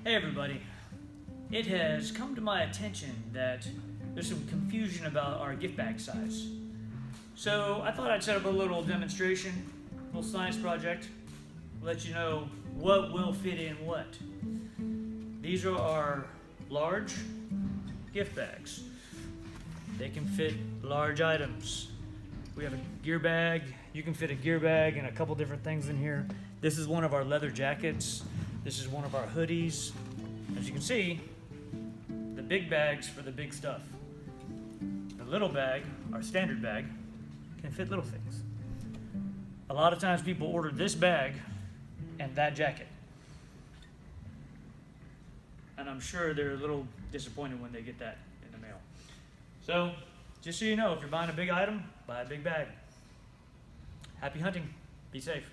Hey everybody, it has come to my attention that there's some confusion about our gift bag size. So I thought I'd set up a little demonstration, little science project, let you know what will fit in what. These are our large gift bags. They can fit large items. We have a gear bag. You can fit a gear bag and a couple different things in here. This is one of our leather jackets. This is one of our hoodies. As you can see, the big bag's for the big stuff. The little bag, our standard bag, can fit little things. A lot of times people order this bag and that jacket. And I'm sure they're a little disappointed when they get that in the mail. So, just so you know, if you're buying a big item, buy a big bag. Happy hunting. Be safe.